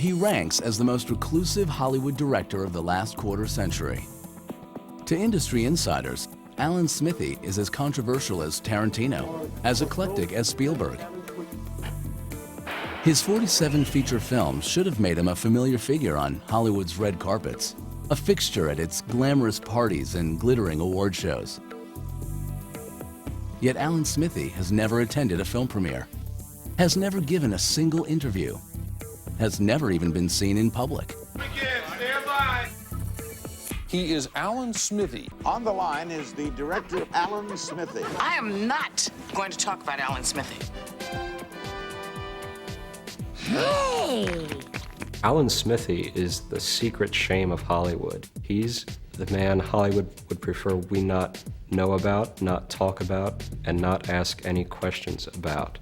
He ranks as the most reclusive Hollywood director of the last quarter century. To industry insiders, Alan Smithee is as controversial as Tarantino, as eclectic as Spielberg. His 47 feature films should have made him a familiar figure on Hollywood's red carpets, a fixture at its glamorous parties and glittering award shows. Yet Alan Smithee has never attended a film premiere, has never given a single interview, has never even been seen in public. Stand by. He is Alan Smithee. On the line is the director, Alan Smithee. I am not going to talk about Alan Smithee. Hey! Alan Smithee is the secret shame of Hollywood. He's the man Hollywood would prefer we not know about, not talk about, and not ask any questions about.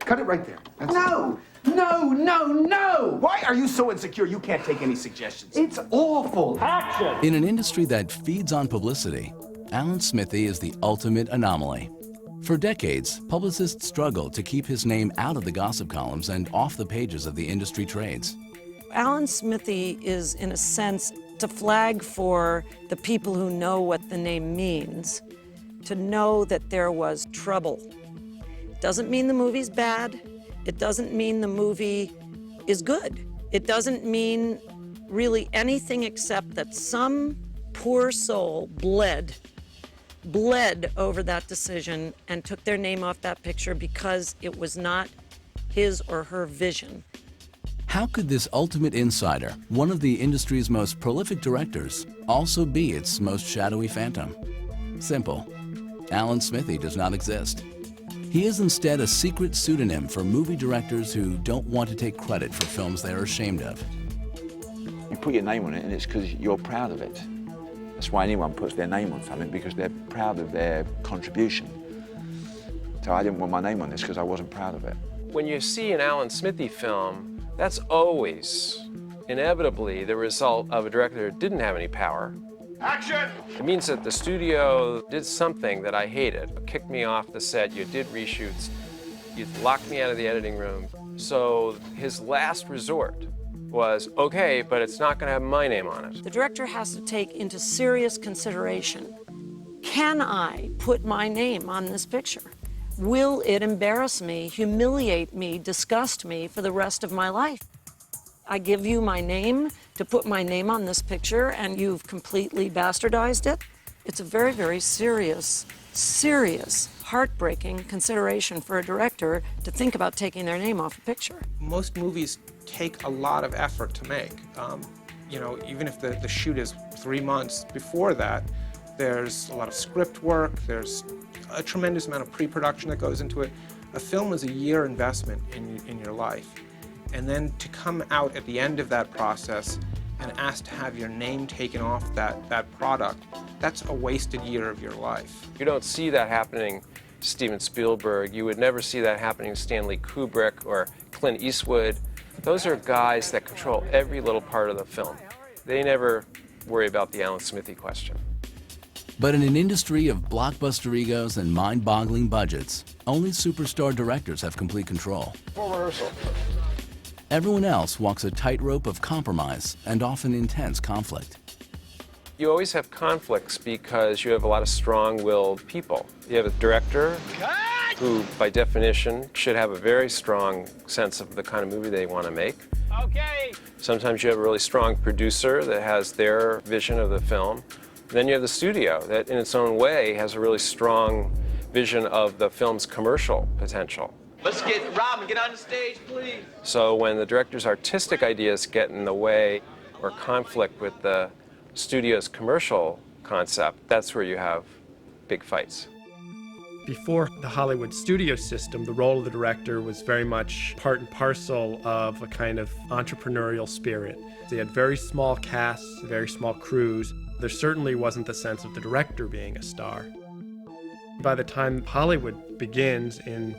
Cut it right there. No! No, no, no! Why are you so insecure you can't take any suggestions? It's awful. Action! In an industry that feeds on publicity, Alan Smithee is the ultimate anomaly. For decades, publicists struggled to keep his name out of the gossip columns and off the pages of the industry trades. Alan Smithee is, in a sense, to flag for the people who know what the name means, to know that there was trouble. Doesn't mean the movie's bad. It doesn't mean the movie is good. It doesn't mean really anything except that some poor soul bled over that decision and took their name off that picture because it was not his or her vision. How could this ultimate insider, one of the industry's most prolific directors, also be its most shadowy phantom? Simple. Alan Smithee does not exist. He is instead a secret pseudonym for movie directors who don't want to take credit for films they are ashamed of. You put your name on it and it's because you're proud of it. That's why anyone puts their name on something, because they're proud of their contribution. So I didn't want my name on this because I wasn't proud of it. When you see an Alan Smithee film, that's always, inevitably, the result of a director who didn't have any power. Action! It means that the studio did something that I hated. Kicked me off the set, you did reshoots, you locked me out of the editing room. So his last resort was, okay, but it's not gonna have my name on it. The director has to take into serious consideration, can I put my name on this picture? Will it embarrass me, humiliate me, disgust me for the rest of my life? I give you my name to put my name on this picture and you've completely bastardized it? It's a very, very serious, heartbreaking consideration for a director to think about taking their name off a picture. Most movies take a lot of effort to make. You know, even if the shoot is 3 months before that, there's a lot of script work, there's a tremendous amount of pre-production that goes into it. A film is a year investment in your life. And then to come out at the end of that process and ask to have your name taken off that product, that's a wasted year of your life. You don't see that happening to Steven Spielberg. You would never see that happening to Stanley Kubrick or Clint Eastwood. Those are guys that control every little part of the film. They never worry about the Alan Smithee question. But in an industry of blockbuster egos and mind-boggling budgets, only superstar directors have complete control. For rehearsal. Everyone else walks a tightrope of compromise and often intense conflict. You always have conflicts because you have a lot of strong-willed people. You have a director who, by definition, should have a very strong sense of the kind of movie they want to make. Okay. Sometimes you have a really strong producer that has their vision of the film. Then you have the studio that, in its own way, has a really strong vision of the film's commercial potential. Let's get Robin, get on the stage, please. So when the director's artistic ideas get in the way or conflict with the studio's commercial concept, that's where you have big fights. Before the Hollywood studio system, the role of the director was very much part and parcel of a kind of entrepreneurial spirit. They had very small casts, very small crews. There certainly wasn't the sense of the director being a star. By the time Hollywood begins and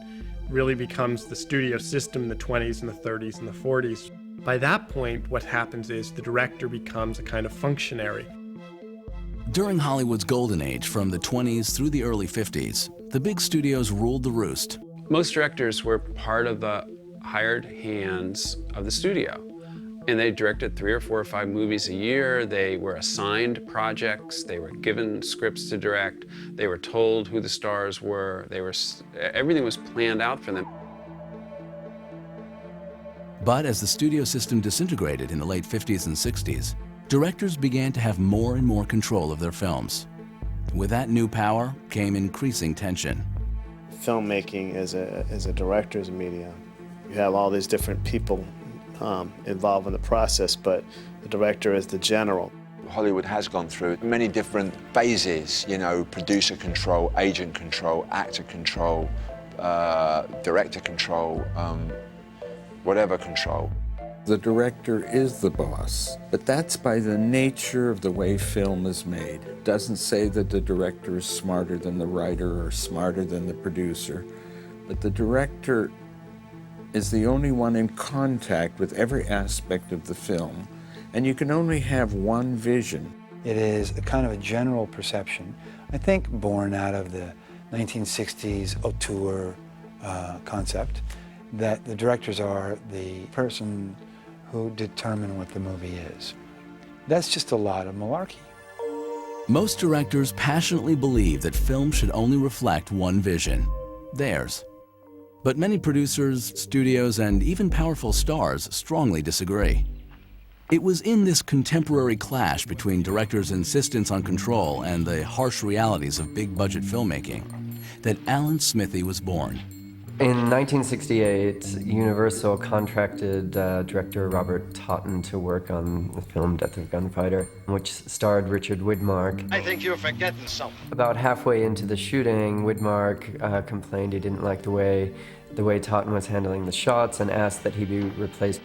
really becomes the studio system in the 20s and the 30s and the 40s, by that point what happens is the director becomes a kind of functionary. During Hollywood's golden age, from the 20s through the early 50s, the big studios ruled the roost. Most directors were part of the hired hands of the studio. And they directed 3 or 4 or 5 movies a year. They were assigned projects. They were given scripts to direct. They were told who the stars were. Everything was planned out for them. But as the studio system disintegrated in the late 50s and 60s, directors began to have more and more control of their films. With that new power came increasing tension. Filmmaking is a director's medium. You have all these different people involved in the process, but the director is the general. Hollywood has gone through many different phases, you know, producer control, agent control, actor control, director control, whatever control. The director is the boss, but that's by the nature of the way film is made. It doesn't say that the director is smarter than the writer or smarter than the producer, but the director is the only one in contact with every aspect of the film, and you can only have one vision. It is a kind of a general perception, I think born out of the 1960s auteur concept, that the directors are the person who determine what the movie is. That's just a lot of malarkey. Most directors passionately believe that film should only reflect one vision, theirs. But many producers, studios, and even powerful stars strongly disagree. It was in this contemporary clash between directors' insistence on control and the harsh realities of big-budget filmmaking that Alan Smithee was born. In 1968, Universal contracted director Robert Totten to work on the film Death of a Gunfighter, which starred Richard Widmark. I think you're forgetting something. About halfway into the shooting, Widmark complained he didn't like the way Totten was handling the shots and asked that he be replaced.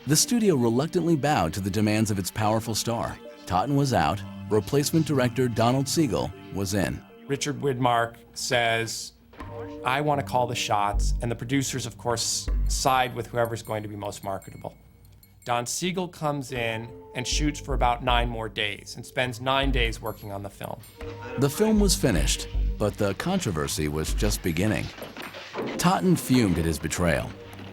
The studio reluctantly bowed to the demands of its powerful star. Totten was out, replacement director Donald Siegel was in. Richard Widmark says, I want to call the shots, and the producers, of course, side with whoever's going to be most marketable. Don Siegel comes in and shoots for about 9 more days and spends 9 days working on the film. The film was finished, but the controversy was just beginning. Totten fumed at his betrayal.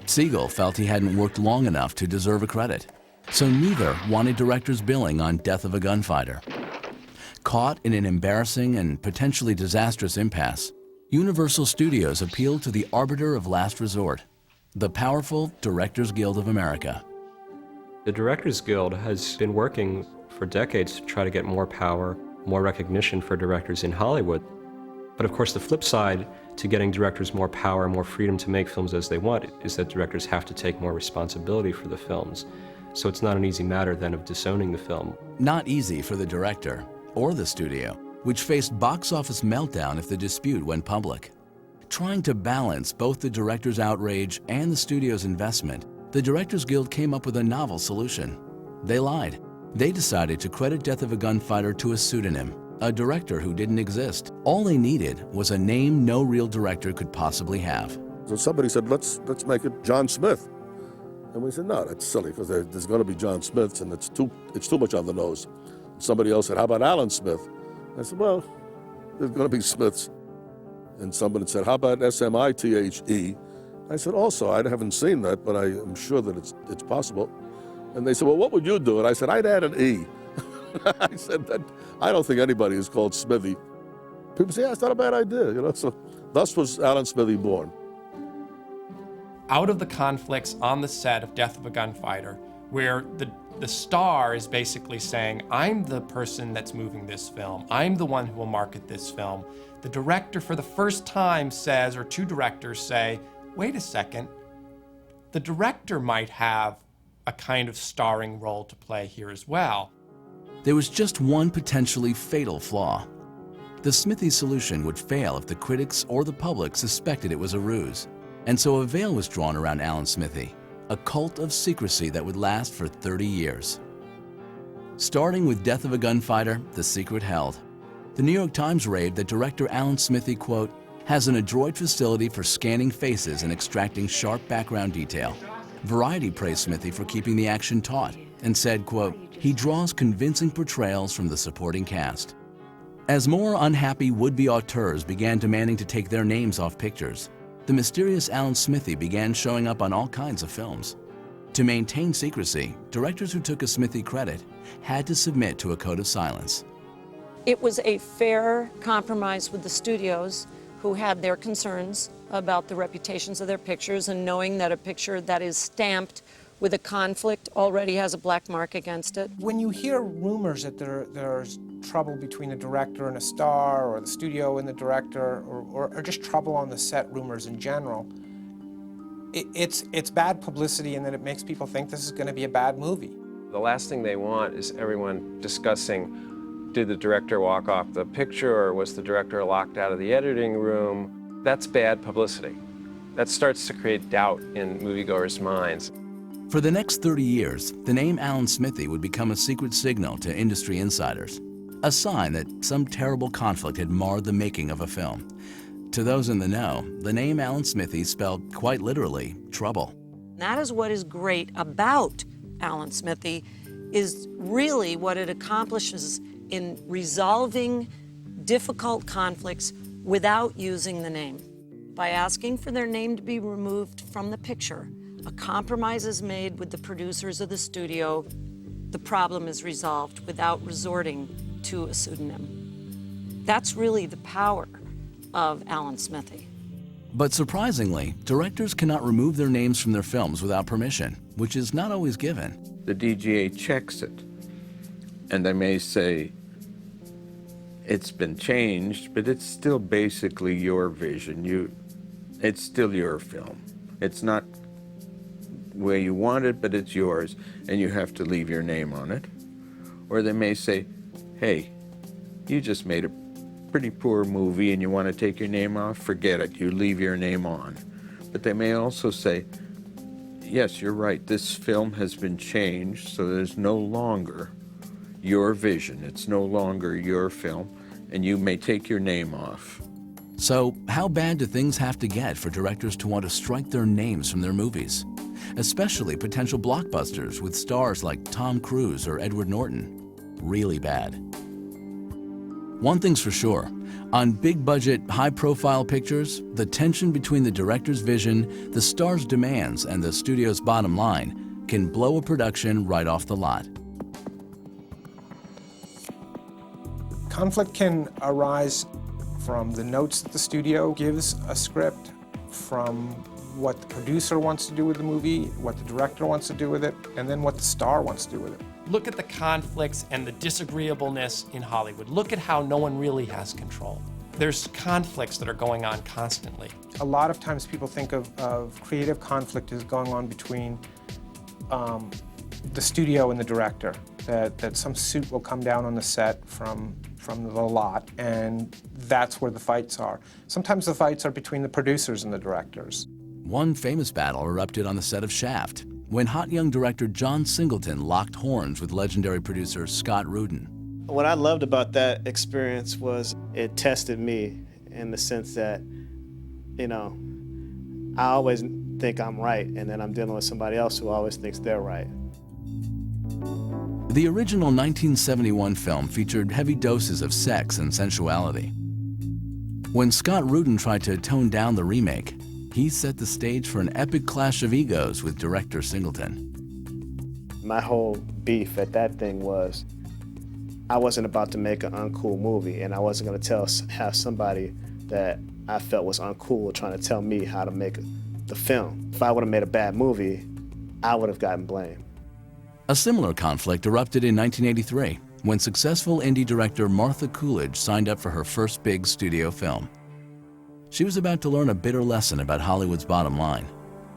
Siegel felt he hadn't worked long enough to deserve a credit, so neither wanted director's billing on Death of a Gunfighter. Caught in an embarrassing and potentially disastrous impasse, Universal Studios appealed to the arbiter of last resort, the powerful Directors Guild of America. The Directors Guild has been working for decades to try to get more power, more recognition for directors in Hollywood. But of course, the flip side to getting directors more power, more freedom to make films as they want is that directors have to take more responsibility for the films. So it's not an easy matter then of disowning the film. Not easy for the director or the studio, which faced box office meltdown if the dispute went public. Trying to balance both the director's outrage and the studio's investment, the Directors Guild came up with a novel solution. They lied. They decided to credit Death of a Gunfighter to a pseudonym, a director who didn't exist. All they needed was a name no real director could possibly have. So somebody said, let's make it John Smith. And we said, no, that's silly, because there's going to be John Smiths, and it's too much on the nose. Somebody else said, how about Alan Smith? I said, well, there's going to be Smiths. And somebody said, how about S-M-I-T-H-E? I said, also, I haven't seen that, but I am sure that it's possible. And they said, well, what would you do? And I said, I'd add an E. I said, that I don't think anybody is called Smithee. People say, yeah, it's not a bad idea, you know. So thus was Alan Smithee born. Out of the conflicts on the set of Death of a Gunfighter, where the star is basically saying, I'm the person that's moving this film. I'm the one who will market this film. The director for the first time says, or 2 directors say, wait a second, the director might have a kind of starring role to play here as well. There was just one potentially fatal flaw. The Smithee solution would fail if the critics or the public suspected it was a ruse. And so a veil was drawn around Alan Smithee, a cult of secrecy that would last for 30 years. Starting with Death of a Gunfighter, the secret held. The New York Times raved that director Alan Smithee, quote, has an adroit facility for scanning faces and extracting sharp background detail. Variety praised Smithee for keeping the action taut and said, quote, he draws convincing portrayals from the supporting cast. As more unhappy would-be auteurs began demanding to take their names off pictures, the mysterious Alan Smithee began showing up on all kinds of films. To maintain secrecy, directors who took a Smithee credit had to submit to a code of silence. It was a fair compromise with the studios, who had their concerns about the reputations of their pictures, and knowing that a picture that is stamped with a conflict already has a black mark against it. When you hear rumors that there's trouble between the director and a star, or the studio and the director, or just trouble on the set, rumors in general, it's bad publicity, and then it makes people think this is going to be a bad movie. The last thing they want is everyone discussing, did the director walk off the picture, or was the director locked out of the editing room? That's bad publicity. That starts to create doubt in moviegoers' minds. For the next 30 years, the name Alan Smithee would become a secret signal to industry insiders, a sign that some terrible conflict had marred the making of a film. To those in the know, the name Alan Smithee spelled quite literally trouble. That is what is great about Alan Smithee, is really what it accomplishes in resolving difficult conflicts without using the name. By asking for their name to be removed from the picture, a compromise is made with the producers of the studio. The problem is resolved without resorting to a pseudonym. That's really the power of Alan Smithee. But surprisingly, directors cannot remove their names from their films without permission, which is not always given. The DGA checks it, and they may say, it's been changed, but it's still basically your vision. It's still your film. It's not where you want it, but it's yours, and you have to leave your name on it. Or they may say, hey, you just made a pretty poor movie and you want to take your name off? Forget it, you leave your name on. But they may also say, yes, you're right, this film has been changed, so there's no longer your vision. It's no longer your film, and you may take your name off. So how bad do things have to get for directors to want to strike their names from their movies? Especially potential blockbusters with stars like Tom Cruise or Edward Norton. Really bad. One thing's for sure, on big-budget, high-profile pictures, the tension between the director's vision, the star's demands, and the studio's bottom line can blow a production right off the lot. Conflict can arise from the notes that the studio gives a script, from what the producer wants to do with the movie, what the director wants to do with it, and then what the star wants to do with it. Look at the conflicts and the disagreeableness in Hollywood. Look at how no one really has control. There's conflicts that are going on constantly. A lot of times people think of creative conflict as going on between the studio and the director, that some suit will come down on the set from the lot, and that's where the fights are. Sometimes the fights are between the producers and the directors. One famous battle erupted on the set of Shaft, when hot young director John Singleton locked horns with legendary producer Scott Rudin. What I loved about that experience was it tested me in the sense that, I always think I'm right, and then I'm dealing with somebody else who always thinks they're right. The original 1971 film featured heavy doses of sex and sensuality. When Scott Rudin tried to tone down the remake, he set the stage for an epic clash of egos with director Singleton. My whole beef at that thing was I wasn't about to make an uncool movie, and I wasn't going to have somebody that I felt was uncool trying to tell me how to make the film. If I would have made a bad movie, I would have gotten blamed. A similar conflict erupted in 1983 when successful indie director Martha Coolidge signed up for her first big studio film. She was about to learn a bitter lesson about Hollywood's bottom line.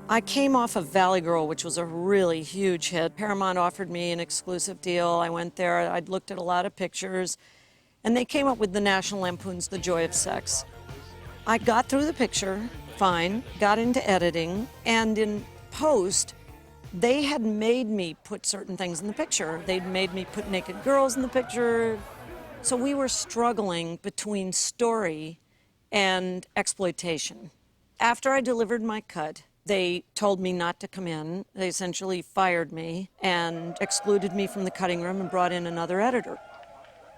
I came off of Valley Girl, which was a really huge hit. Paramount offered me an exclusive deal. I went there, I'd looked at a lot of pictures, and they came up with the National Lampoon's The Joy of Sex. I got through the picture, fine, got into editing, and in post, they had made me put certain things in the picture. They'd made me put naked girls in the picture. So we were struggling between story and exploitation. After I delivered my cut, they told me not to come in. They essentially fired me and excluded me from the cutting room and brought in another editor.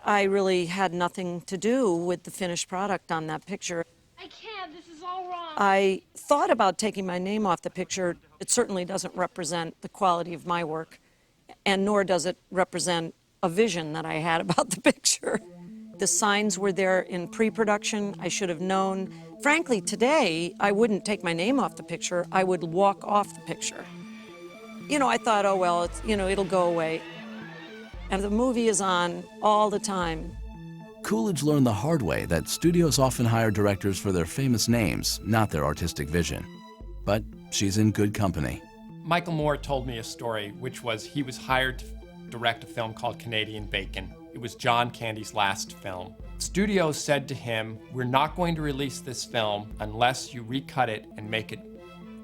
I really had nothing to do with the finished product on that picture. I can't. This is all wrong. I thought about taking my name off the picture. It certainly doesn't represent the quality of my work, and nor does it represent a vision that I had about the picture. The signs were there in pre-production. I should have known. Frankly, today, I wouldn't take my name off the picture. I would walk off the picture. You know, I thought, oh, well, it's, you know, it'll go away. And the movie is on all the time. Coolidge learned the hard way that studios often hire directors for their famous names, not their artistic vision. But she's in good company. Michael Moore told me a story, which was he was hired to direct a film called Canadian Bacon. It was John Candy's last film. Studios said to him, we're not going to release this film unless you recut it and make it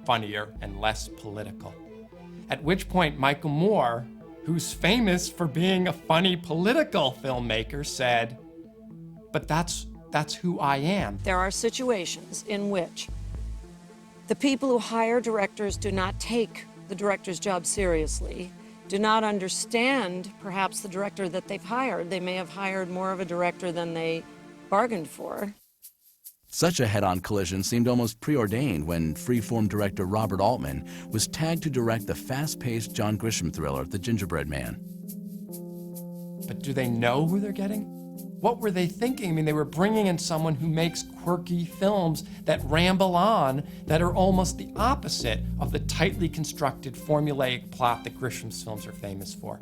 funnier and less political. At which point Michael Moore, who's famous for being a funny political filmmaker, said, but that's who I am. There are situations in which the people who hire directors do not take the director's job seriously, do not understand perhaps the director that they've hired. They may have hired more of a director than they bargained for. Such a head-on collision seemed almost preordained when freeform director Robert Altman was tagged to direct the fast-paced John Grisham thriller, The Gingerbread Man. But do they know who they're getting? What were they thinking? I mean, they were bringing in someone who makes quirky films that ramble on, that are almost the opposite of the tightly constructed formulaic plot that Grisham's films are famous for.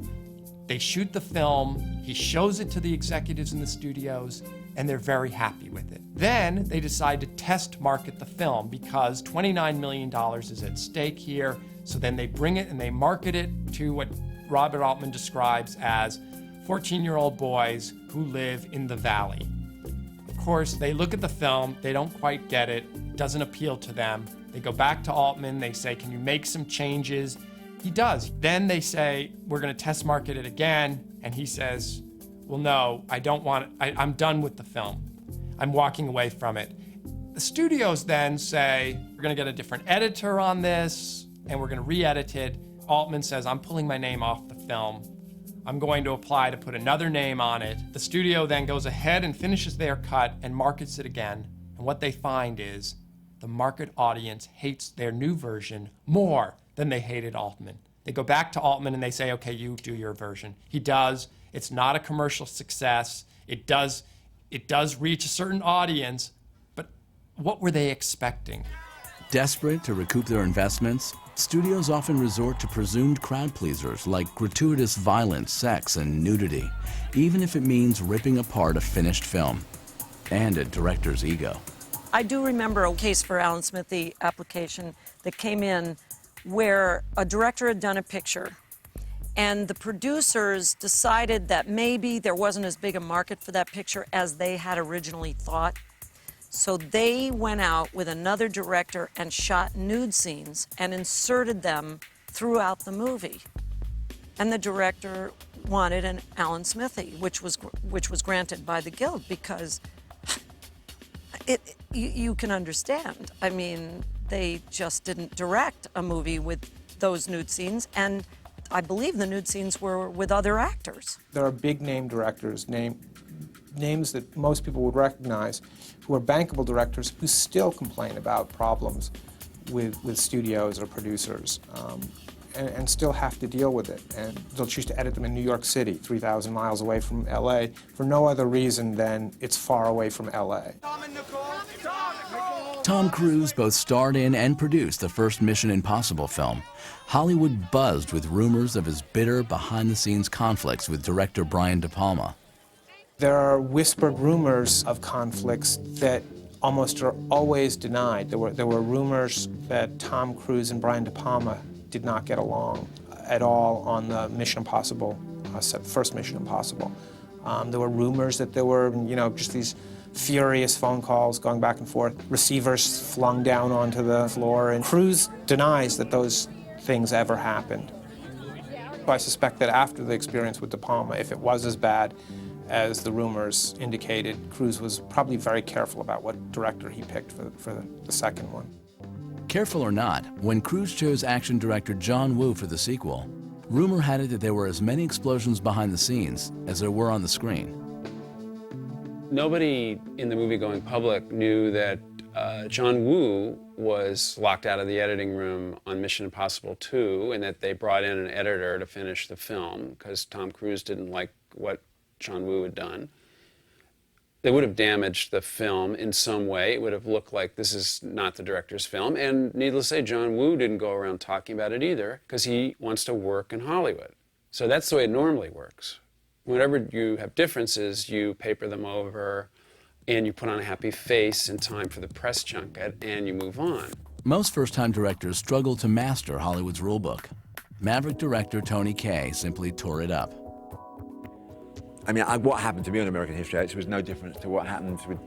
They shoot the film, he shows it to the executives in the studios, and they're very happy with it. Then they decide to test market the film because $29 million is at stake here. So then they bring it and they market it to what Robert Altman describes as 14-year-old boys who live in the valley. Of course, they look at the film, they don't quite get it, it doesn't appeal to them. They go back to Altman, they say, can you make some changes? He does. Then they say, we're gonna test market it again, and he says, well, no, I don't want it. I'm done with the film. I'm walking away from it. The studios then say, we're gonna get a different editor on this, and we're gonna re-edit it. Altman says, I'm pulling my name off the film. I'm going to apply to put another name on it. The studio then goes ahead and finishes their cut and markets it again. And what they find is the market audience hates their new version more than they hated Altman. They go back to Altman and they say, okay, you do your version. He does. It's not a commercial success. It does reach a certain audience, but what were they expecting? Desperate to recoup their investments, studios often resort to presumed crowd pleasers like gratuitous violence, sex, and nudity, even if it means ripping apart a finished film and a director's ego. I do remember a case for Alan Smithee application that came in where a director had done a picture and the producers decided that maybe there wasn't as big a market for that picture as they had originally thought. So they went out with another director and shot nude scenes and inserted them throughout the movie. And the director wanted an Alan Smithee, which was granted by the Guild because you can understand. I mean, they just didn't direct a movie with those nude scenes, and I believe the nude scenes were with other actors. There are big name directors, names that most people would recognize, who are bankable directors who still complain about problems with studios or producers and still have to deal with it. And they'll choose to edit them in New York City, 3,000 miles away from LA, for no other reason than it's far away from LA. Tom Cruise both starred in and produced the first Mission Impossible film. Hollywood buzzed with rumors of his bitter behind-the-scenes conflicts with director Brian De Palma. There are whispered rumors of conflicts that almost are always denied. There were rumors that Tom Cruise and Brian De Palma did not get along at all on the Mission Impossible, first Mission Impossible. There were rumors that there were, just these furious phone calls going back and forth, receivers flung down onto the floor, and Cruise denies that those things ever happened. I suspect that after the experience with De Palma, if it was as bad as the rumors indicated, Cruise was probably very careful about what director he picked for the second one. Careful or not, when Cruise chose action director John Woo for the sequel, rumor had it that there were as many explosions behind the scenes as there were on the screen. Nobody in the movie-going public knew that John Woo was locked out of the editing room on Mission Impossible 2 and that they brought in an editor to finish the film because Tom Cruise didn't like what John Woo had done. They would have damaged the film in some way. It would have looked like this is not the director's film. And needless to say, John Woo didn't go around talking about it either because he wants to work in Hollywood. So that's the way it normally works. Whenever you have differences, you paper them over and you put on a happy face in time for the press junket and you move on. Most first-time directors struggle to master Hollywood's rulebook. Maverick director Tony Kaye simply tore it up. I mean, what happened to me on American History X was no different to what happens with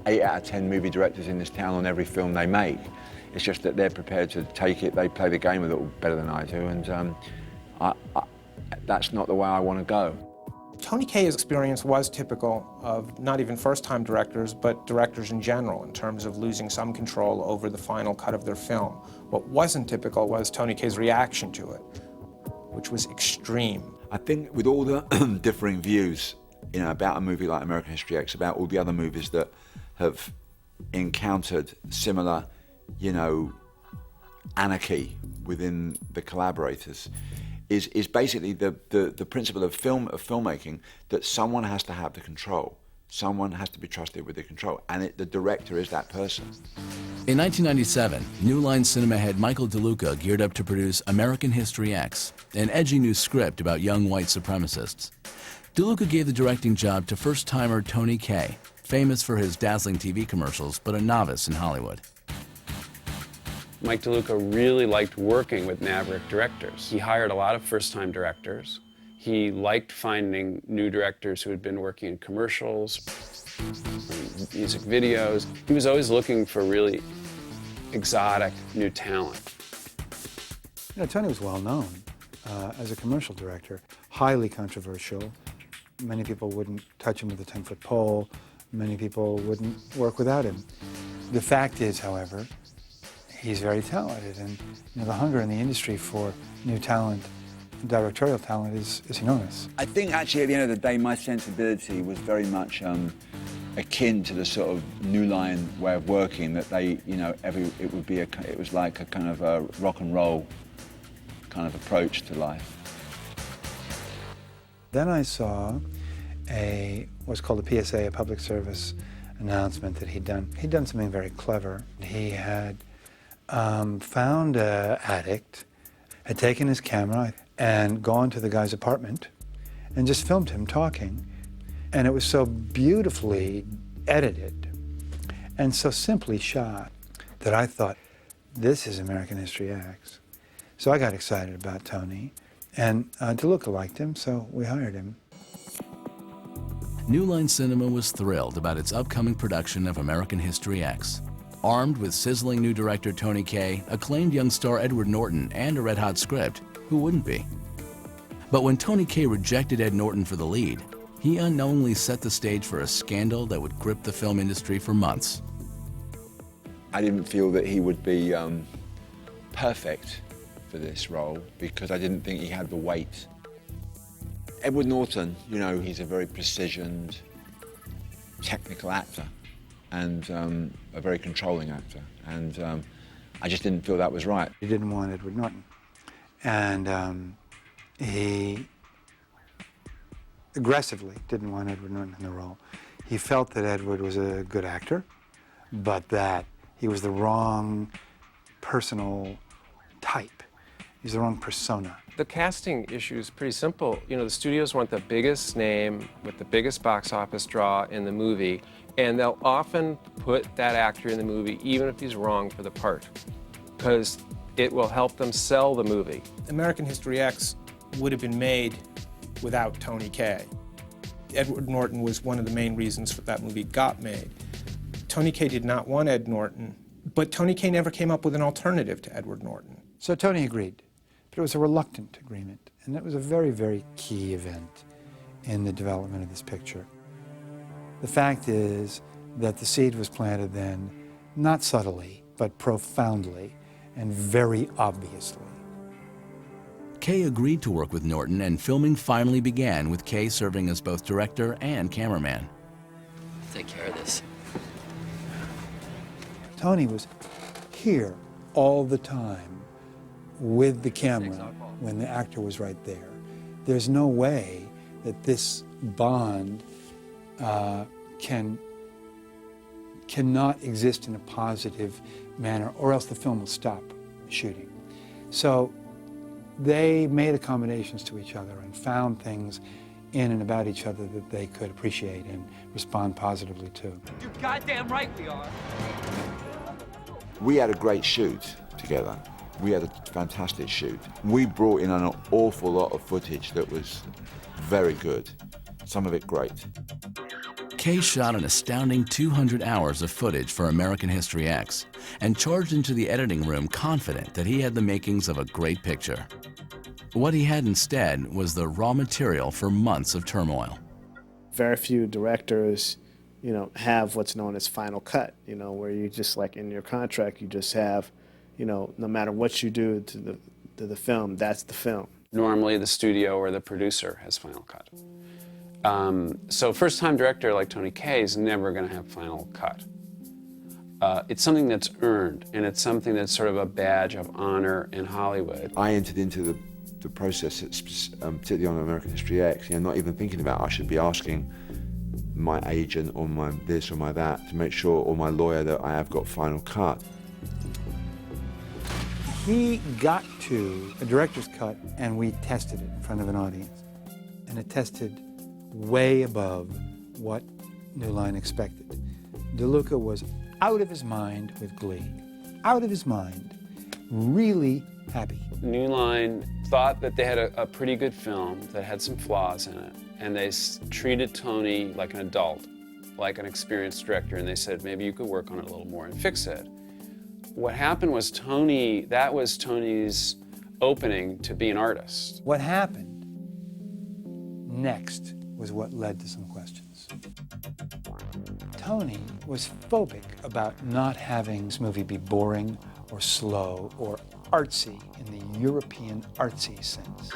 8 out of 10 movie directors in this town on every film they make. It's just that they're prepared to take it, they play the game a little better than I do, and that's not the way I want to go. Tony Kaye's experience was typical of not even first-time directors, but directors in general, in terms of losing some control over the final cut of their film. What wasn't typical was Tony Kaye's reaction to it, which was extreme. I think with all the differing views, you know, about a movie like American History X, about all the other movies that have encountered similar, you know, anarchy within the collaborators, is basically the principle of filmmaking, that someone has to have the control. Someone has to be trusted with the control, and the director is that person. In 1997, New Line Cinema head Michael DeLuca geared up to produce American History X, an edgy new script about young white supremacists. DeLuca gave the directing job to first-timer Tony Kaye, famous for his dazzling TV commercials, but a novice in Hollywood. Mike DeLuca really liked working with Maverick directors. He hired a lot of first-time directors. He liked finding new directors who had been working in commercials, music videos. He was always looking for really exotic new talent. You know, Tony was well known as a commercial director, highly controversial. Many people wouldn't touch him with a 10-foot pole. Many people wouldn't work without him. The fact is, however, he's very talented, and you know, the hunger in the industry for new talent, directorial talent, is enormous. I think actually at the end of the day, my sensibility was very much akin to the sort of New Line way of working, that they, you know, it was like a kind of a rock and roll kind of approach to life. Then I saw what's called a PSA, a public service announcement that he'd done. He'd done something very clever. He had found an addict, had taken his camera and gone to the guy's apartment and just filmed him talking. And it was so beautifully edited and so simply shot that I thought, this is American History X. So I got excited about Tony, and DeLuca liked him, so we hired him. New Line Cinema was thrilled about its upcoming production of American History X. Armed with sizzling new director Tony Kaye, acclaimed young star Edward Norton, and a red-hot script, who wouldn't be? But when Tony Kaye rejected Ed Norton for the lead, he unknowingly set the stage for a scandal that would grip the film industry for months. I didn't feel that he would be perfect for this role because I didn't think he had the weight. Edward Norton, you know, he's a very precisioned, technical actor and a very controlling actor, and I just didn't feel that was right. He didn't want Edward Norton, and he aggressively didn't want Edward Norton in the role. He felt that Edward was a good actor, but that he was the wrong personal type. He's the wrong persona. The casting issue is pretty simple. You know, the studios want the biggest name with the biggest box office draw in the movie, and they'll often put that actor in the movie even if he's wrong for the part, because it will help them sell the movie. American History X would have been made without Tony Kaye. Edward Norton was one of the main reasons that movie got made. Tony Kaye did not want Ed Norton, but Tony Kaye never came up with an alternative to Edward Norton. So Tony agreed, but it was a reluctant agreement, and that was a very, very key event in the development of this picture. The fact is that the seed was planted then, not subtly, but profoundly and very obviously. Kaye agreed to work with Norton, and filming finally began with Kaye serving as both director and cameraman. take care of this. Tony was here all the time with the camera when the actor was right there. There's no way that this bond cannot exist in a positive manner, or else the film will stop shooting. So they made accommodations to each other and found things in and about each other that they could appreciate and respond positively to. You're goddamn right we are. We had a great shoot together. We had a fantastic shoot. We brought in an awful lot of footage that was very good, some of it great. Kaye shot an astounding 200 hours of footage for American History X and charged into the editing room confident that he had the makings of a great picture. What he had instead was the raw material for months of turmoil. Very few directors, you know, have what's known as final cut, you know, where you just, like in your contract, you just have, you know, no matter what you do to the film, that's the film. Normally the studio or the producer has final cut. So first-time director like Tony Kaye is never going to have final cut. It's something that's earned, and it's something that's sort of a badge of honor in Hollywood. I entered into the process, particularly on American History X, you know, not even thinking about I should be asking my agent or my this or my that to make sure, or my lawyer, that I have got final cut. He got to a director's cut, and we tested it in front of an audience. And it tested way above what New Line expected. DeLuca was out of his mind with glee. Out of his mind. Really happy. New Line thought that they had a pretty good film that had some flaws in it, and they treated Tony like an adult, like an experienced director, and they said, maybe you could work on it a little more and fix it. What happened was that was Tony's opening to be an artist. What happened next was what led to some questions. Tony was phobic about not having this movie be boring or slow or artsy in the European artsy sense.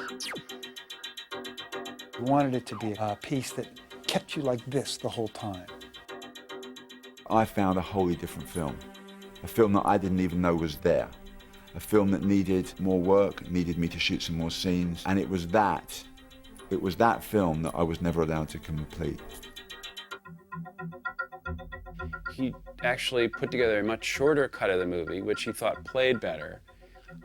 He wanted it to be a piece that kept you like this the whole time. I found a wholly different film. A film that I didn't even know was there. A film that needed more work, needed me to shoot some more scenes, and it was that film that I was never allowed to complete. He actually put together a much shorter cut of the movie, which he thought played better.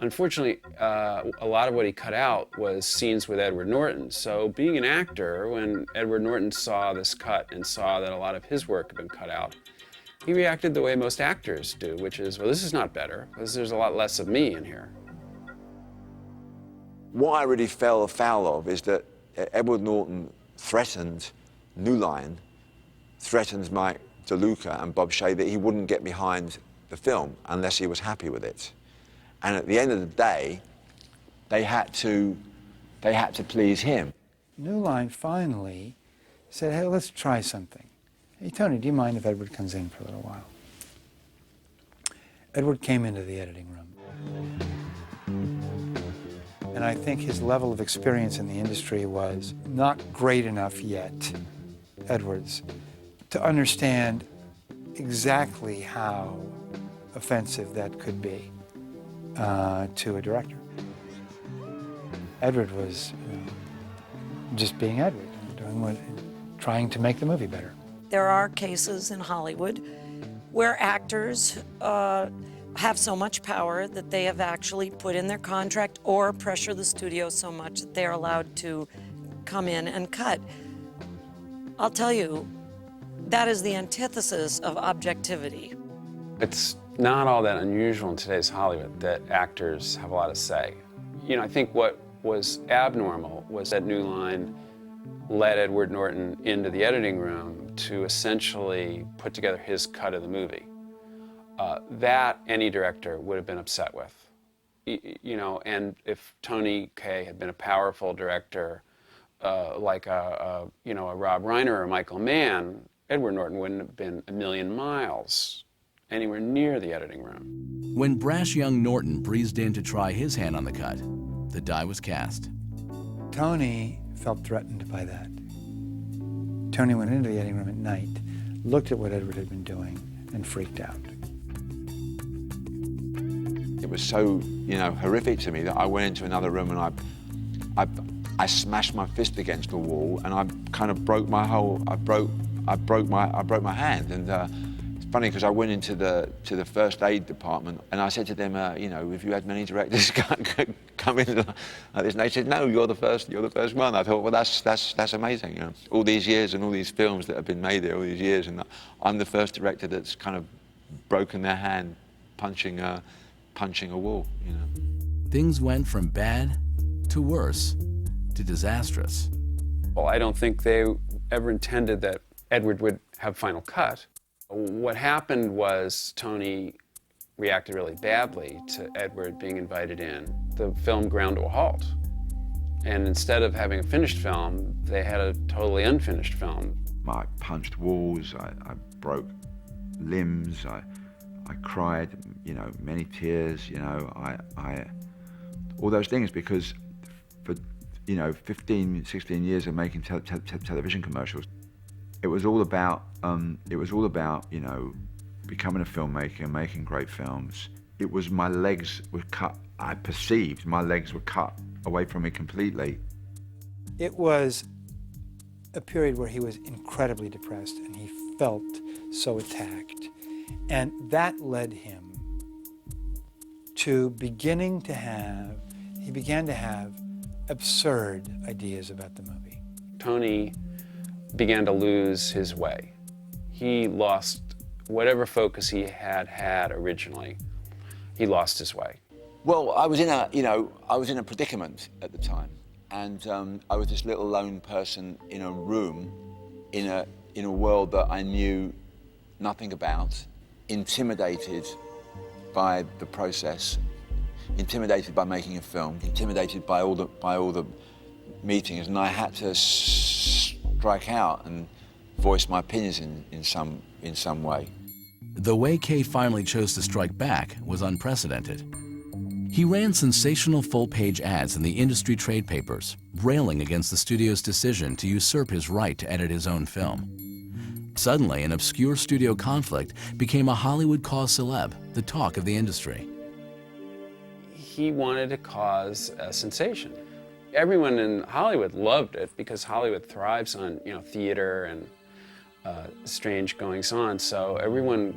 Unfortunately, a lot of what he cut out was scenes with Edward Norton. So being an actor, when Edward Norton saw this cut and saw that a lot of his work had been cut out, he reacted the way most actors do, which is, well, this is not better, because there's a lot less of me in here. What I really fell afoul of is that Edward Norton threatened New Line, threatened Mike DeLuca and Bob Shaye that he wouldn't get behind the film unless he was happy with it. And at the end of the day, they had to please him. New Line finally said, hey, let's try something. Hey, Tony, do you mind if Edward comes in for a little while? Edward came into the editing room. And I think his level of experience in the industry was not great enough yet, Edward's, to understand exactly how offensive that could be to a director. Edward was just being Edward, trying to make the movie better. There are cases in Hollywood where actors have so much power that they have actually put in their contract or pressure the studio so much that they're allowed to come in and cut. I'll tell you, that is the antithesis of objectivity. It's not all that unusual in today's Hollywood that actors have a lot of say. You know, I think what was abnormal was that New Line led Edward Norton into the editing room to essentially put together his cut of the movie. That any director would have been upset with. You know, and if Tony Kaye had been a powerful director like a Rob Reiner or Michael Mann, Edward Norton wouldn't have been a million miles anywhere near the editing room. When brash young Norton breezed in to try his hand on the cut, the die was cast. Tony felt threatened by that. Tony went into the editing room at night, looked at what Edward had been doing and freaked out. It was so, horrific to me that I went into another room and I smashed my fist against the wall and I kind of broke my my hand. And it's funny because I went into the first aid department and I said to them, have you had many directors come in like this? And they said, no, you're the first one. I thought, well, that's amazing. All these years and all these films that have been made there all these years, and I'm the first director that's kind of broken their hand punching a wall. Things went from bad to worse to disastrous. Well, I don't think they ever intended that Edward would have final cut. What happened was Tony reacted really badly to Edward being invited in. The film ground to a halt. And instead of having a finished film, they had a totally unfinished film. I punched walls, I broke limbs, I cried, many tears, all those things, because for, 15, 16 years of making television commercials, it was all about, becoming a filmmaker, making great films. It was my legs were cut, I perceived my legs were cut away from me completely. It was a period where he was incredibly depressed and he felt so attacked. And that led him to he began to have absurd ideas about the movie. Tony began to lose his way. He lost whatever focus he had originally. He lost his way. Well, I was in a predicament at the time, and I was this little lone person in a room, in a world that I knew nothing about, intimidated by the process, intimidated by making a film, intimidated by all the meetings, and I had to strike out and voice my opinions in some way. The way Kaye finally chose to strike back was unprecedented. He ran sensational full-page ads in the industry trade papers, railing against the studio's decision to usurp his right to edit his own film. Suddenly, an obscure studio conflict became a Hollywood cause célèbre, the talk of the industry. He wanted to cause a sensation. Everyone in Hollywood loved it because Hollywood thrives on, theater and strange goings-on. So everyone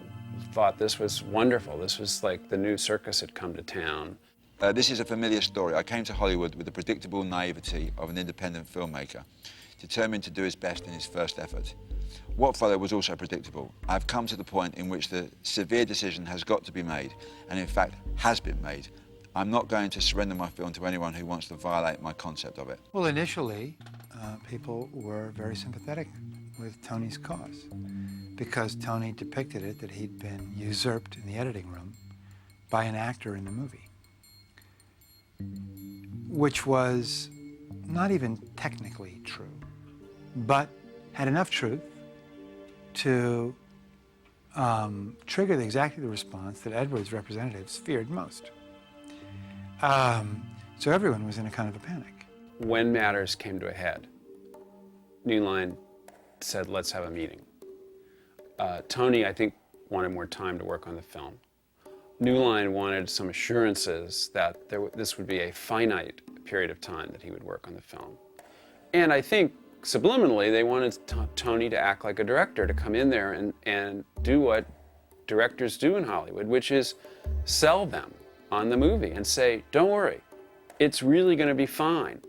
thought this was wonderful. This was like the new circus had come to town. This is a familiar story. I came to Hollywood with the predictable naivety of an independent filmmaker, determined to do his best in his first effort. What followed was also predictable. I've come to the point in which the severe decision has got to be made, and in fact has been made. I'm not going to surrender my film to anyone who wants to violate my concept of it. Well, initially, people were very sympathetic with Tony's cause because Tony depicted it that he'd been usurped in the editing room by an actor in the movie, which was not even technically true, but had enough truth to trigger exactly the response that Edward's representatives feared most. So everyone was in a kind of a panic. When matters came to a head, New Line said, let's have a meeting. Tony, I think, wanted more time to work on the film. New Line wanted some assurances that this would be a finite period of time that he would work on the film. And I think, subliminally, they wanted Tony to act like a director, to come in there and do what directors do in Hollywood, which is sell them on the movie and say, don't worry, it's really going to be fine.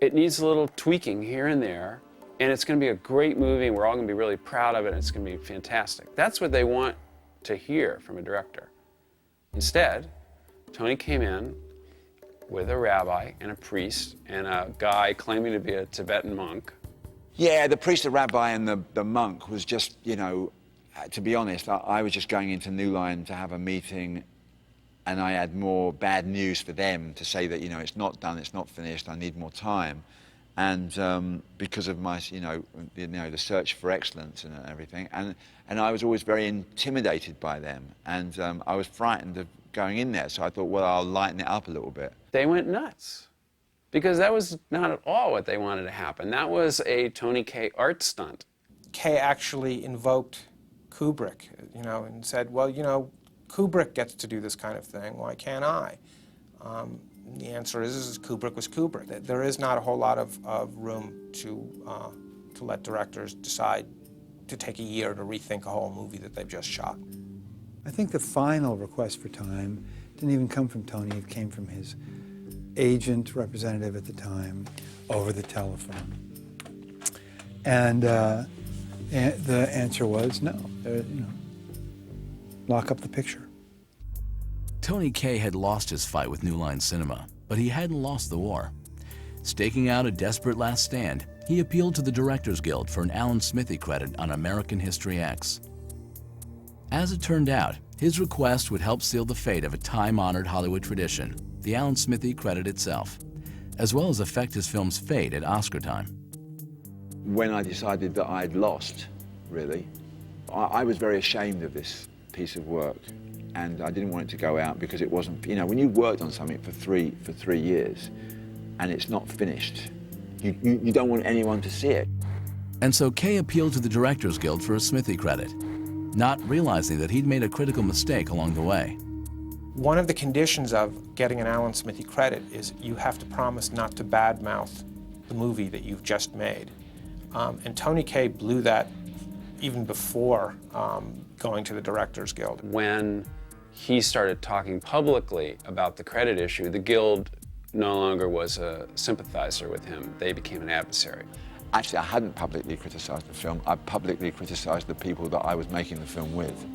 It needs a little tweaking here and there, and it's going to be a great movie, and we're all going to be really proud of it, and it's going to be fantastic. That's what they want to hear from a director. Instead, Tony came in with a rabbi and a priest and a guy claiming to be a Tibetan monk. Yeah, the priest, the rabbi, and the monk was just, to be honest, I was just going into New Line to have a meeting, and I had more bad news for them to say that, it's not done, it's not finished, I need more time. And because of my, the search for excellence and everything, and I was always very intimidated by them, and I was frightened of going in there, so I thought, well, I'll lighten it up a little bit. They went nuts, because that was not at all what they wanted to happen. That was a Tony Kaye art stunt. Kaye actually invoked Kubrick, and said, well, Kubrick gets to do this kind of thing, why can't I? The answer is Kubrick was Kubrick. There is not a whole lot of room to let directors decide to take a year to rethink a whole movie that they've just shot. I think the final request for time didn't even come from Tony, it came from his agent, representative at the time, over the telephone. And the answer was no, lock up the picture. Tony Kaye had lost his fight with New Line Cinema, but he hadn't lost the war. Staking out a desperate last stand, he appealed to the Directors Guild for an Alan Smithee credit on American History X. As it turned out, his request would help seal the fate of a time-honored Hollywood tradition, the Alan Smithee credit itself, as well as affect his film's fate at Oscar time. When I decided that I'd lost, really, I was very ashamed of this piece of work, and I didn't want it to go out because it wasn't, when you've worked on something for three years and it's not finished, you don't want anyone to see it. And so Kaye appealed to the Directors Guild for a Smithee credit, not realizing that he'd made a critical mistake along the way. One of the conditions of getting an Alan Smithee credit is you have to promise not to badmouth the movie that you've just made. And Tony Kaye blew that even before going to the Directors Guild. When he started talking publicly about the credit issue, the Guild no longer was a sympathizer with him. They became an adversary. Actually, I hadn't publicly criticised the film. I publicly criticised the people that I was making the film with.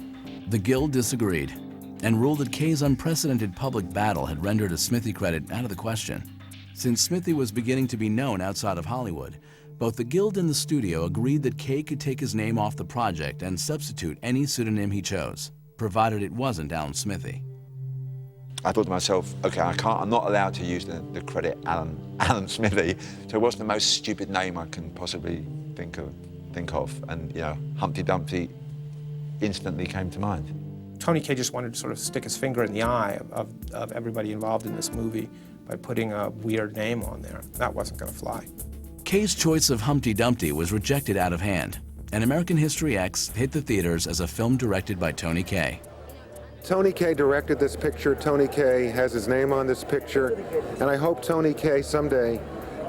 The Guild disagreed and ruled that Kaye's unprecedented public battle had rendered a Smithee credit out of the question. Since Smithee was beginning to be known outside of Hollywood, both the Guild and the studio agreed that Kaye could take his name off the project and substitute any pseudonym he chose, provided it wasn't Alan Smithee. I thought to myself, okay, I'm not allowed to use the credit Alan Smithee, so what's the most stupid name I can possibly think of? And Humpty Dumpty instantly came to mind. Tony Kaye just wanted to sort of stick his finger in the eye of everybody involved in this movie by putting a weird name on there. That wasn't going to fly. Kaye's choice of Humpty Dumpty was rejected out of hand, and American History X hit the theaters as a film directed by Tony Kaye. Tony Kaye directed this picture. Tony Kaye has his name on this picture, and I hope Tony Kaye someday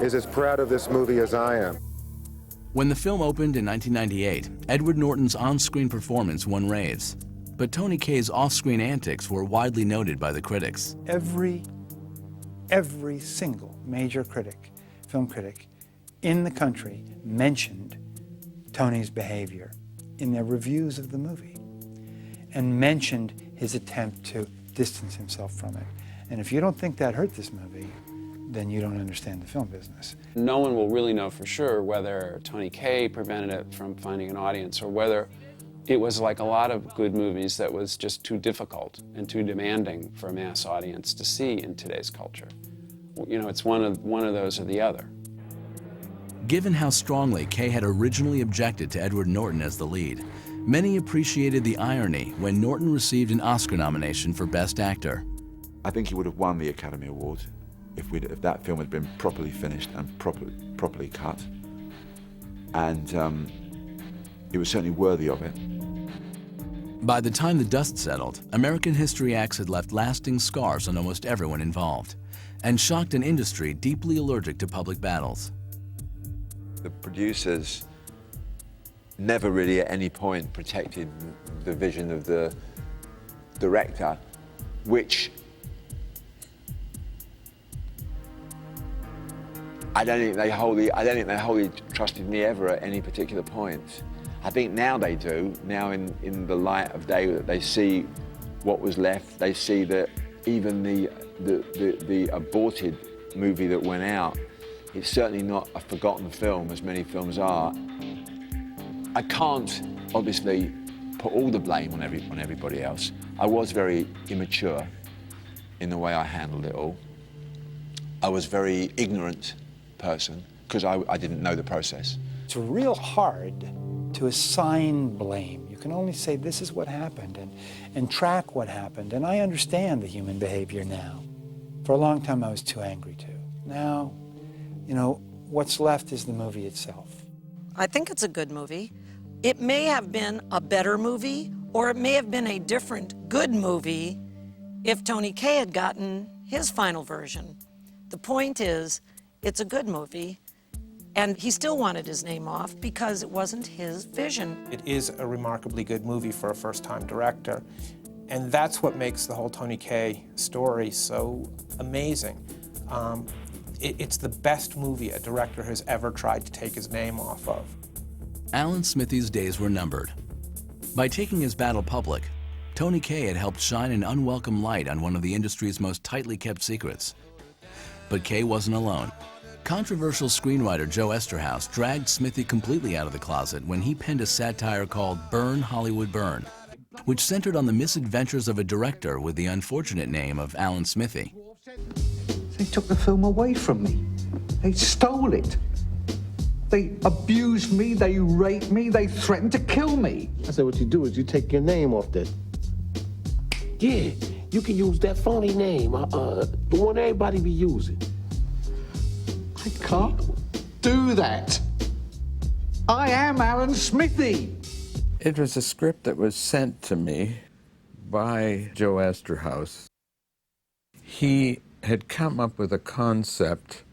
is as proud of this movie as I am. When the film opened in 1998, Edward Norton's on-screen performance won raves, but Tony Kaye's off-screen antics were widely noted by the critics. Every single major critic, film critic, in the country mentioned Tony's behavior in their reviews of the movie and mentioned his attempt to distance himself from it. And if you don't think that hurt this movie, then you don't understand the film business. No one will really know for sure whether Tony Kaye prevented it from finding an audience or whether it was like a lot of good movies that was just too difficult and too demanding for a mass audience to see in today's culture. It's one of those or the other. Given how strongly Kaye had originally objected to Edward Norton as the lead, many appreciated the irony when Norton received an Oscar nomination for Best Actor. I think he would have won the Academy Award if that film had been properly finished and properly cut. And he was certainly worthy of it. By the time the dust settled, American History X had left lasting scars on almost everyone involved and shocked an industry deeply allergic to public battles. The producers never really at any point protected the vision of the director, which I don't think they wholly trusted me ever at any particular point. I think now they do. Now in the light of day that they see what was left, they see that even the aborted movie that went out, it's certainly not a forgotten film, as many films are. I can't, obviously, put all the blame on everybody else. I was very immature in the way I handled it all. I was a very ignorant person, because I didn't know the process. It's real hard to assign blame. You can only say this is what happened and track what happened. And I understand the human behavior now. For a long time I was too angry to. Now, what's left is the movie itself. I think it's a good movie. It may have been a better movie, or it may have been a different good movie if Tony Kaye had gotten his final version. The point is, it's a good movie, and he still wanted his name off because it wasn't his vision. It is a remarkably good movie for a first-time director, and that's what makes the whole Tony Kaye story so amazing. It's the best movie a director has ever tried to take his name off of. Alan Smithee's days were numbered. By taking his battle public, Tony Kaye had helped shine an unwelcome light on one of the industry's most tightly kept secrets. But Kaye wasn't alone. Controversial screenwriter Joe Esterhaus dragged Smithee completely out of the closet when he penned a satire called Burn, Hollywood, Burn, which centered on the misadventures of a director with the unfortunate name of Alan Smithee. They took the film away from me. They stole it. They abused me, they raped me, they threatened to kill me. I said, what you do is you take your name off that. Yeah, you can use that phony name, the one everybody be using. I can't do that. I am Alan Smithee. It was a script that was sent to me by Joe Esterhaus. He had come up with a concept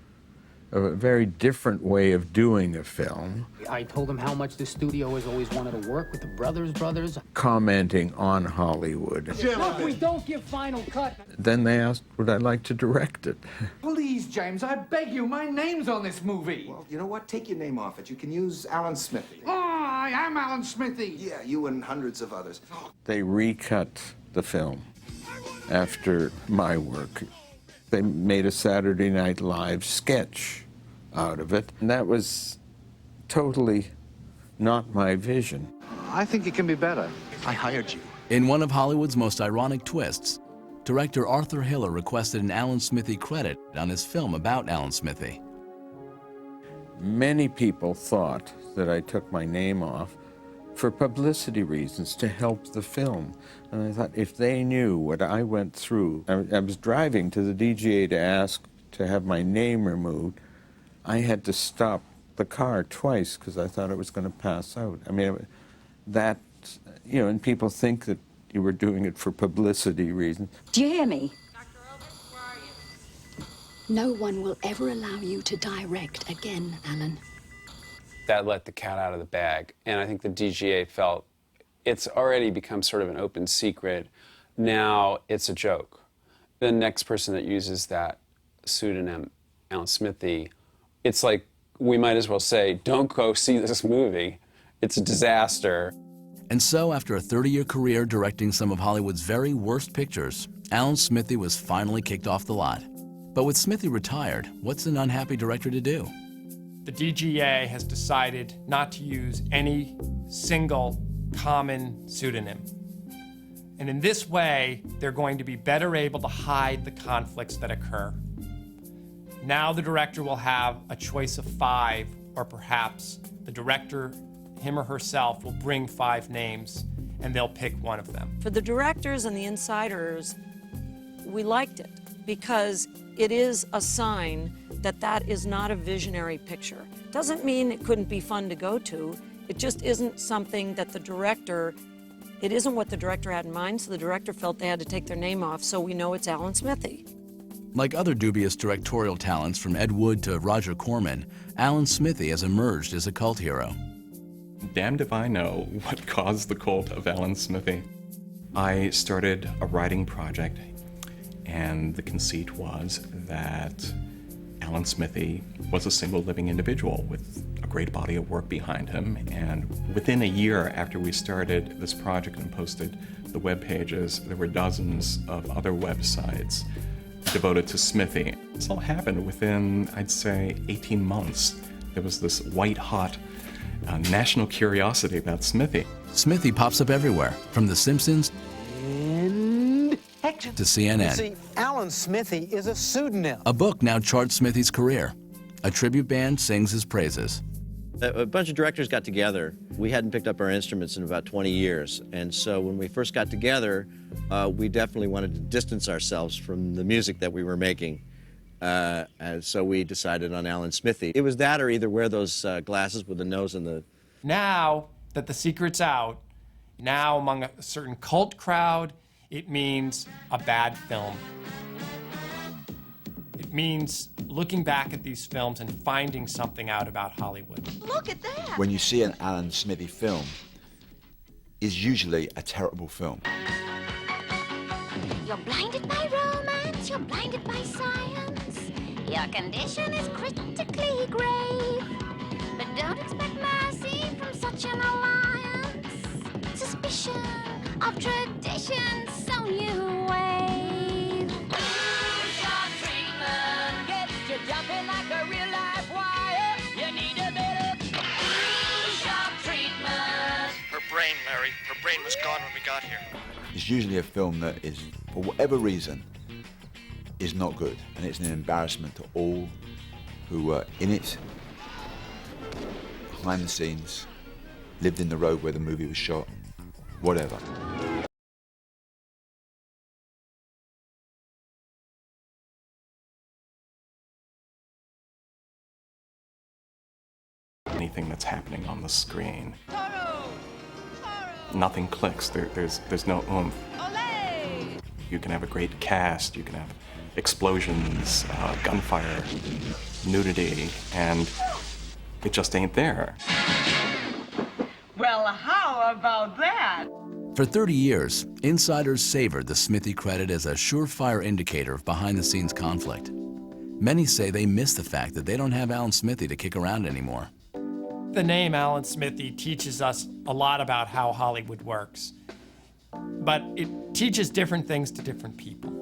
of a very different way of doing a film. I told him how much the studio has always wanted to work with the brothers. Commenting on Hollywood. Look, we don't give final cut. Then they asked, would I like to direct it? Please, James, I beg you, my name's on this movie. Well, you know what? Take your name off it. You can use Alan Smithee. Oh, I am Alan Smithee. Yeah, you and hundreds of others. They recut the film after my work. They made a Saturday Night Live sketch out of it, and that was totally not my vision. I think it can be better. I hired you. In one of Hollywood's most ironic twists, director Arthur Hiller requested an Alan Smithee credit on his film about Alan Smithee. Many people thought that I took my name off for publicity reasons, to help the film. And I thought, if they knew what I went through, I was driving to the DGA to ask to have my name removed. I had to stop the car twice because I thought I was going to pass out. I mean, that, you know, and people think that you were doing it for publicity reasons. Do you hear me? No one will ever allow you to direct again, Alan. That let the cat out of the bag. And I think the DGA felt it's already become sort of an open secret. Now it's a joke. The next person that uses that pseudonym, Alan Smithee, it's like we might as well say, don't go see this movie. It's a disaster. And so, after a 30-year career directing some of Hollywood's very worst pictures, Alan Smithee was finally kicked off the lot. But with Smithee retired, what's an unhappy director to do? The DGA has decided not to use any single common pseudonym. And in this way, they're going to be better able to hide the conflicts that occur. Now the director will have a choice of 5, or perhaps the director, him or herself, will bring 5 names, and they'll pick one of them. For the directors and the insiders, we liked it because it is a sign that that is not a visionary picture. Doesn't mean it couldn't be fun to go to. It just isn't something that the director, it isn't what the director had in mind, so the director felt they had to take their name off, so we know it's Alan Smithee. Like other dubious directorial talents from Ed Wood to Roger Corman, Alan Smithee has emerged as a cult hero. Damned if I know what caused the cult of Alan Smithee. I started a writing project, and the conceit was that Alan Smithee was a single living individual with a great body of work behind him, and within a year after we started this project and posted the web pages, there were dozens of other websites devoted to Smithee. This all happened within, I'd say, 18 months. There was this white-hot national curiosity about Smithee. Smithee pops up everywhere, from The Simpsons to CNN. You see, Alan Smithee is a pseudonym. A book now charts Smithee's career. A tribute band sings his praises. A bunch of directors got together. We hadn't picked up our instruments in about 20 years. And so when we first got together, we definitely wanted to distance ourselves from the music that we were making. And so we decided on Alan Smithee. It was that or either wear those glasses with the nose and the... Now, that the secret's out, now among a certain cult crowd, it means a bad film. It means looking back at these films and finding something out about Hollywood. Look at that! When you see an Alan Smithee film, it's usually a terrible film. You're blinded by romance, you're blinded by science. Your condition is critically grave. But don't expect mercy from such an alliance. Suspicion of tradition, so you wave. Short treatment gets you jumping like a real live wire. You need a bit of short treatment. Her brain, Larry. Her brain was gone when we got here. It's usually a film that is, for whatever reason, is not good. And it's an embarrassment to all who were in it, behind the scenes, lived in the road where the movie was shot, whatever. Anything that's happening on the screen, nothing clicks. There's no oomph. You can have a great cast, you can have explosions, gunfire, nudity, and it just ain't there. Well, how about that? For 30 years, insiders savored the Smithee credit as a surefire indicator of behind-the-scenes conflict. Many say they miss the fact that they don't have Alan Smithee to kick around anymore. The name Alan Smithee teaches us a lot about how Hollywood works, but it teaches different things to different people.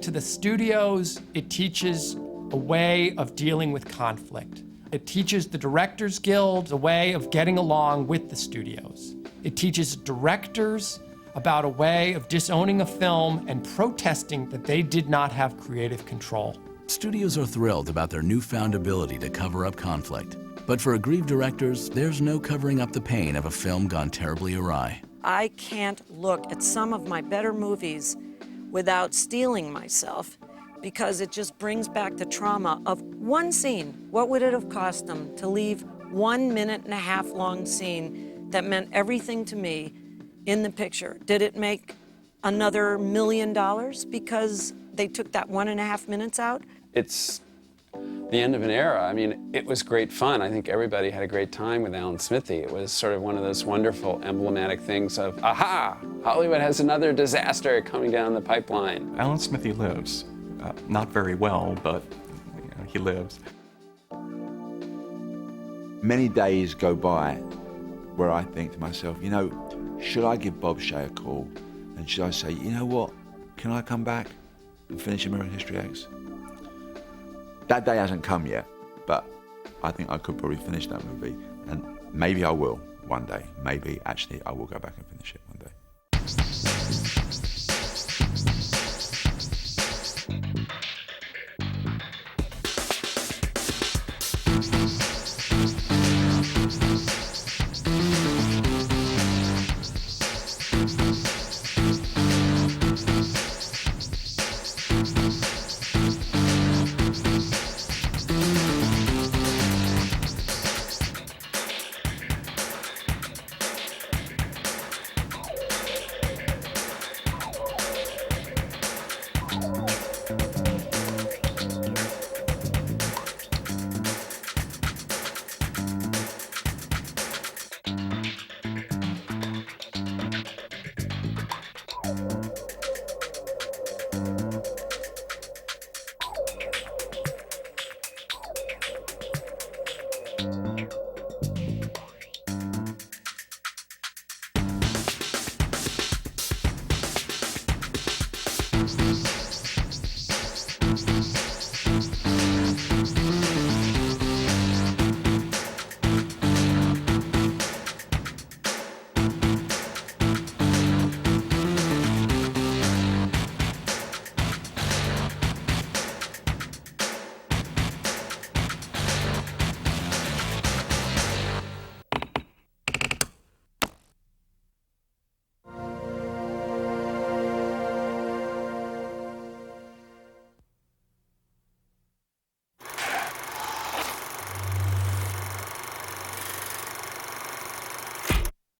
To the studios, it teaches a way of dealing with conflict. It teaches the Directors Guild a way of getting along with the studios. It teaches directors about a way of disowning a film and protesting that they did not have creative control. Studios are thrilled about their newfound ability to cover up conflict. But for aggrieved directors, there's no covering up the pain of a film gone terribly awry. I can't look at some of my better movies without steeling myself because it just brings back the trauma of one scene. What would it have cost them to leave 1 minute and a half long scene that meant everything to me in the picture? Did it make another $1 million because they took that 1.5 minutes out? It's the end of an era. I mean, it was great fun. I think everybody had a great time with Alan Smithee. It was sort of one of those wonderful emblematic things of, aha, Hollywood has another disaster coming down the pipeline. Alan Smithee lives. Not very well, but he lives. Many days go by where I think to myself, you know, should I give Bob Shea a call? And should I say, you know what, can I come back and finish American History X? That day hasn't come yet, but I think I could probably finish that movie, and maybe I will one day. Maybe, actually, I will go back and finish it one day.